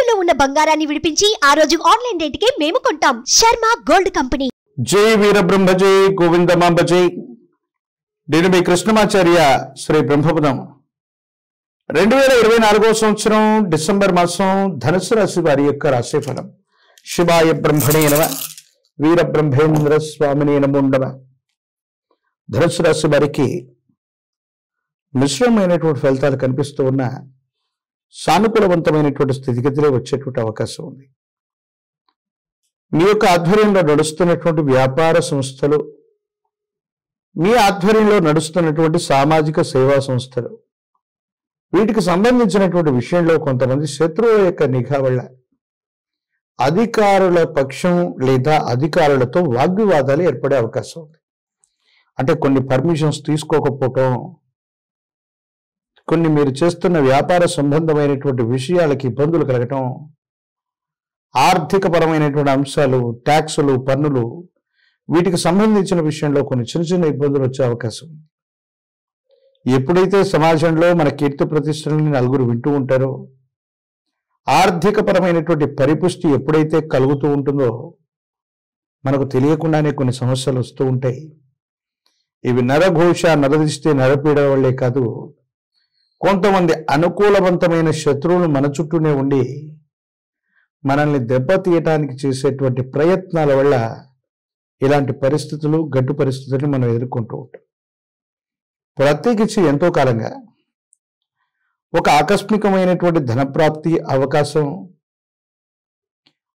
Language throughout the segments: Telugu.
తాకట్టులో ఉన్న బంగారాన్ని విడిపించి ఆ రోజు ఆన్లైన్ రేటుకే మేము కొంటాం. Sharma gold company. జై వీరబ్రహ్మ జై గోవిందమాంబ జై. నేను మీ కృష్ణమాచార్య శ్రీ బ్రహ్మపదం. 2024 సంవత్సరం డిసెంబర్ మాసం ధనుసు రాశి వారి యొక్క రాశిఫలం. శివాయ బ్రహ్మణే నమః, వీరబ్రహ్మేంద్ర స్వామినే నమో నమః. ధనుసు రాశి వారికి మిశ్రమమైనటువంటి ఫలితాలు కనిపిస్తూ ఉన్న సానుకూలవంతమైనటువంటి స్థితిగతిలో వచ్చేటువంటి అవకాశం ఉంది. మీ యొక్క ఆధ్వర్యంలో నడుస్తున్నటువంటి వ్యాపార సంస్థలు, మీ ఆధ్వర్యంలో నడుస్తున్నటువంటి సామాజిక సేవా సంస్థలు, వీటికి సంబంధించినటువంటి విషయంలో కొంతమంది శత్రువుల యొక్క నిఘా వల్ల అధికారుల పక్షం లేదా అధికారులతో వాగ్వివాదాలు ఏర్పడే అవకాశం ఉంది. అంటే కొన్ని పర్మిషన్స్ తీసుకోకపోవటం, కొన్ని మీరు చేస్తున్న వ్యాపార సంబంధమైనటువంటి విషయాలకి ఇబ్బందులు కలగటం, ఆర్థికపరమైనటువంటి అంశాలు, ట్యాక్సులు, పన్నులు, వీటికి సంబంధించిన విషయంలో కొన్ని చిన్న చిన్న ఇబ్బందులు వచ్చే అవకాశం ఉంది. ఎప్పుడైతే సమాజంలో మన కీర్తి ప్రతిష్టలని నలుగురు వింటూ ఉంటారో, ఆర్థికపరమైనటువంటి పరిపుష్టి ఎప్పుడైతే కలుగుతూ ఉంటుందో మనకు తెలియకుండానే కొన్ని సమస్యలు వస్తూ ఉంటాయి. ఇవి నరఘోష, నరదిష్టి, నరపీడ వల్లే కాదు, కొంతమంది అనుకూలవంతమైన శత్రువులు మన చుట్టూనే ఉండి మనల్ని దెబ్బతీయటానికి చేసేటువంటి ప్రయత్నాల వల్ల ఇలాంటి పరిస్థితులు, గడ్డు పరిస్థితులను మనం ఎదుర్కొంటూ ఉంటాం. ప్రత్యేకించి ఎంతో కాలంగా ఒక ఆకస్మికమైనటువంటి ధనప్రాప్తి అవకాశం,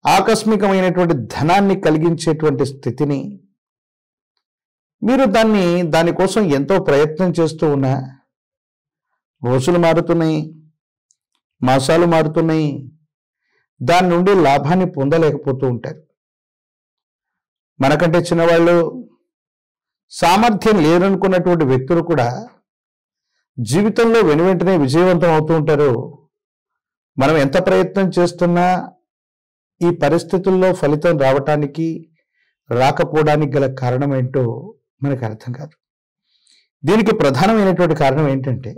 ఆకస్మికమైనటువంటి ధనాన్ని కలిగించేటువంటి స్థితిని మీరు దానికోసం ఎంతో ప్రయత్నం చేస్తూ ఉన్నా రోజులు మారుతున్నాయి, మాసాలు మారుతున్నాయి, దాని నుండి లాభాన్ని పొందలేకపోతూ ఉంటారు. మనకంటే చిన్నవాళ్ళు, సామర్థ్యం లేరనుకున్నటువంటి వ్యక్తులు కూడా జీవితంలో వెనువెంటనే విజయవంతం అవుతూ ఉంటారు. మనం ఎంత ప్రయత్నం చేస్తున్నా ఈ పరిస్థితుల్లో ఫలితం రావటానికి, రాకపోవడానికి గల కారణం ఏంటో మనకు అర్థం కాదు. దీనికి ప్రధానమైనటువంటి కారణం ఏంటంటే,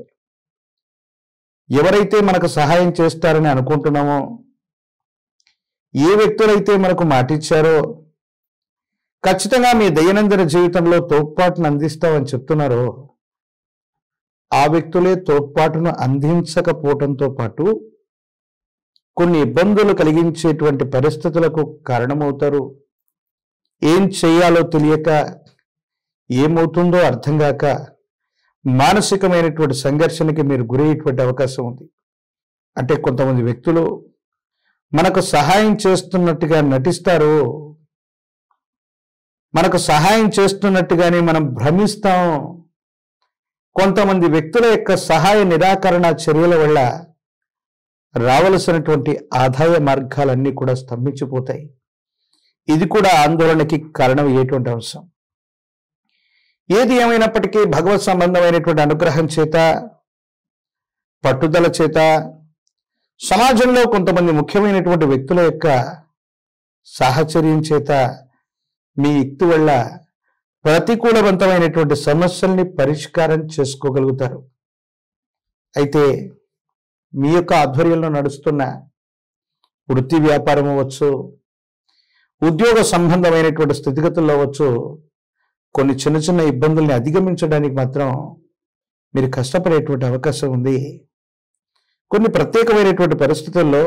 ఎవరైతే మనకు సహాయం చేస్తారని అనుకుంటున్నామో, ఏ వ్యక్తులైతే మనకు మాటిచ్చారో, ఖచ్చితంగా మీ దైనందిన జీవితంలో తోడ్పాటును అందిస్తామని చెప్తున్నారో, ఆ వ్యక్తులే తోడ్పాటును అందించకపోవడంతో పాటు కొన్ని ఇబ్బందులు కలిగించేటువంటి పరిస్థితులకు కారణమవుతారు. ఏం చేయాలో తెలియక, ఏమవుతుందో అర్థం కాక మానసికమైనటువంటి సంఘర్షణకి మీరు గురయ్యేటువంటి అవకాశం ఉంది. అంటే కొంతమంది వ్యక్తులు మనకు సహాయం చేస్తున్నట్టుగా నటిస్తారు, మనకు సహాయం చేస్తున్నట్టుగానే మనం భ్రమిస్తాం. కొంతమంది వ్యక్తుల యొక్క సహాయ నిరాకరణ చర్యల వల్ల రావలసినటువంటి ఆదాయ మార్గాలన్నీ కూడా స్తంభించిపోతాయి. ఇది కూడా ఆందోళనకి కారణమయ్యేటువంటి అంశం. ఏది ఏమైనప్పటికీ భగవత్ సంబంధమైనటువంటి అనుగ్రహం చేత, పట్టుదల చేత, సమాజంలో కొంతమంది ముఖ్యమైనటువంటి వ్యక్తుల యొక్క సాహచర్యం చేత మీ యుక్తి వల్ల ప్రతికూలవంతమైనటువంటి సమస్యల్ని పరిష్కారం చేసుకోగలుగుతారు. అయితే మీ యొక్క ఆధ్వర్యంలో నడుస్తున్న వృత్తి వ్యాపారం అవ్వచ్చు, ఉద్యోగ సంబంధమైనటువంటి స్థితిగతుల్లో అవ్వచ్చు, కొన్ని చిన్న చిన్న ఇబ్బందుల్ని అధిగమించడానికి మాత్రం మీరు కష్టపడేటువంటి అవకాశం ఉంది. కొన్ని ప్రత్యేకమైనటువంటి పరిస్థితుల్లో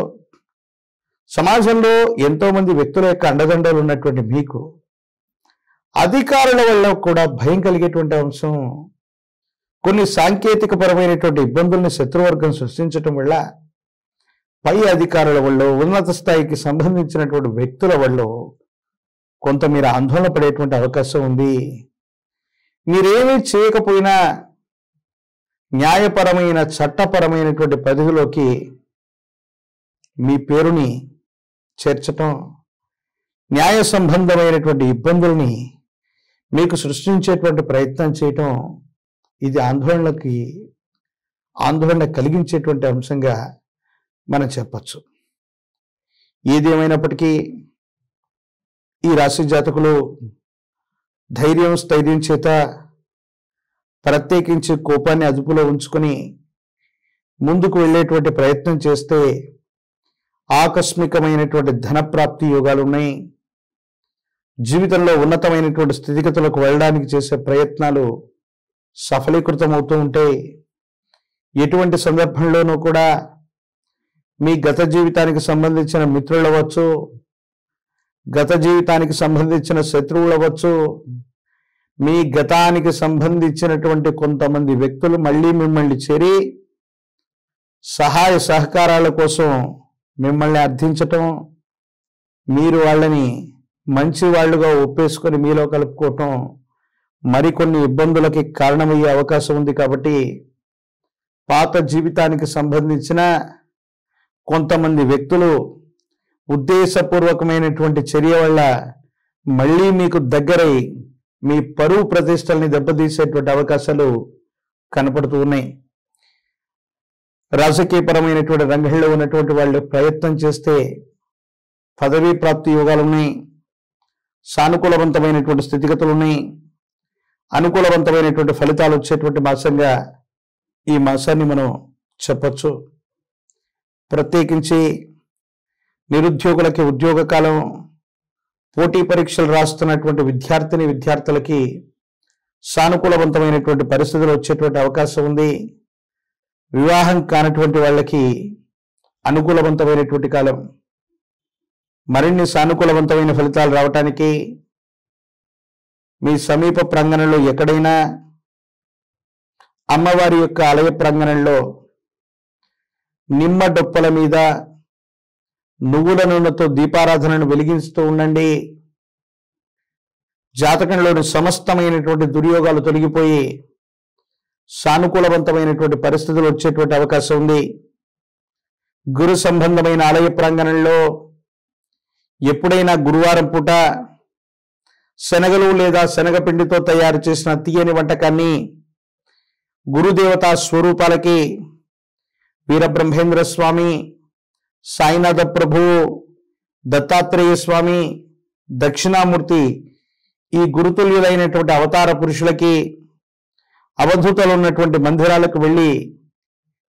సమాజంలో ఎంతో మంది వ్యక్తుల యొక్క అండదండలు ఉన్నటువంటి మీకు అధికారుల వల్ల కూడా భయం కలిగేటువంటి అంశం, కొన్ని సాంకేతిక పరమైనటువంటి ఇబ్బందుల్ని శత్రువర్గం సృష్టించటం వల్ల, పై అధికారుల వల్ల, ఉన్నత స్థాయికి సంబంధించినటువంటి వ్యక్తుల వల్ల కొంత మీరు ఆందోళన పడేటువంటి అవకాశం ఉంది. మీరేమీ చేయకపోయినా న్యాయపరమైన, చట్టపరమైనటువంటి పరిధిలోకి మీ పేరుని చేర్చటం, న్యాయ సంబంధమైనటువంటి ఇబ్బందుల్ని మీకు సృష్టించేటువంటి ప్రయత్నం చేయటం, ఇది ఆందోళన కలిగించేటువంటి అంశంగా మనం చెప్పచ్చు. ఏదేమైనప్పటికీ ఈ రాశి జాతకులు ధైర్యం, స్థైర్యం చేత, ప్రత్యేకించి కోపాన్ని అదుపులో ఉంచుకొని ముందుకు వెళ్ళేటువంటి ప్రయత్నం చేస్తే ఆకస్మికమైనటువంటి ధనప్రాప్తి యోగాలు ఉన్నాయి. జీవితంలో ఉన్నతమైనటువంటి స్థితిగతులకు వెళ్ళడానికి చేసే ప్రయత్నాలు సఫలీకృతం అవుతూ ఉంటాయి. ఎటువంటి సందర్భంలోనూ కూడా మీ గత జీవితానికి సంబంధించిన మిత్రులు అవ్వచ్చు, గత జీవితానికి సంబంధించిన శత్రువులు అవ్వచ్చు, మీ గతానికి సంబంధించినటువంటి కొంతమంది వ్యక్తులు మళ్ళీ మిమ్మల్ని చేరి సహాయ సహకారాల కోసం మిమ్మల్ని అర్థించటం, మీరు వాళ్ళని మంచి వాళ్ళుగా ఒప్పేసుకొని మీలో కలుపుకోవటం మరికొన్ని ఇబ్బందులకి కారణమయ్యే అవకాశం ఉంది. కాబట్టి పాత జీవితానికి సంబంధించిన కొంతమంది వ్యక్తులు ఉద్దేశపూర్వకమైనటువంటి చర్య వల్ల మళ్ళీ మీకు దగ్గరై మీ పరువు ప్రతిష్టల్ని దెబ్బతీసేటువంటి అవకాశాలు కనపడుతూ ఉన్నాయి. రాజకీయపరమైనటువంటి రంగంలో ఉన్నటువంటి వాళ్ళు ప్రయత్నం చేస్తే పదవీ ప్రాప్తి యోగాలు ఉన్నాయి. సానుకూలవంతమైనటువంటి స్థితిగతులు ఉన్నాయి. అనుకూలవంతమైనటువంటి ఫలితాలు వచ్చేటువంటి మాసంగా ఈ మాసాన్ని మనం చెప్పచ్చు. ప్రత్యేకించి నిరుద్యోగులకి ఉద్యోగ కాలం, పోటీ పరీక్షలు రాస్తున్నటువంటి విద్యార్థులకి సానుకూలవంతమైనటువంటి పరిస్థితులు వచ్చేటువంటి అవకాశం ఉంది. వివాహం కానటువంటి వాళ్ళకి అనుకూలవంతమైనటువంటి కాలం. మరిన్ని సానుకూలవంతమైన ఫలితాలు రావటానికి మీ సమీప ప్రాంగణంలో ఎక్కడైనా అమ్మవారి యొక్క ఆలయ ప్రాంగణంలో నిమ్మ డొప్పల మీద నువ్వుల నూనెతో దీపారాధనను వెలిగిస్తూ ఉండండి. జాతకంలోని సమస్తమైనటువంటి దుర్యోగాలు తొలగిపోయి సానుకూలవంతమైనటువంటి పరిస్థితులు వచ్చేటువంటి అవకాశం ఉంది. గురు సంబంధమైన ఆలయ ప్రాంగణంలో ఎప్పుడైనా గురువారం పూట శనగలు లేదా శనగపిండితో తయారు చేసిన తీయని వంటకాన్ని గురుదేవతా స్వరూపాలకి వీరబ్రహ్మేంద్ర స్వామి, సాయినాథ ప్రభు, దత్తాత్రేయ స్వామి, దక్షిణామూర్తి ఈ గురుతుల్యులైనటువంటి అవతార పురుషులకి అవధూతలు ఉన్నటువంటి మందిరాలకు వెళ్ళి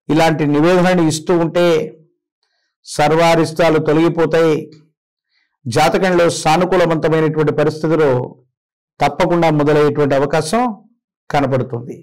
ఇలాంటి నివేదనని ఇస్తూ ఉంటే సర్వారిష్టాలు తొలగిపోతాయి. జాతకంలో సానుకూలవంతమైనటువంటి పరిస్థితులు తప్పకుండా మొదలయ్యేటువంటి అవకాశం కనపడుతుంది.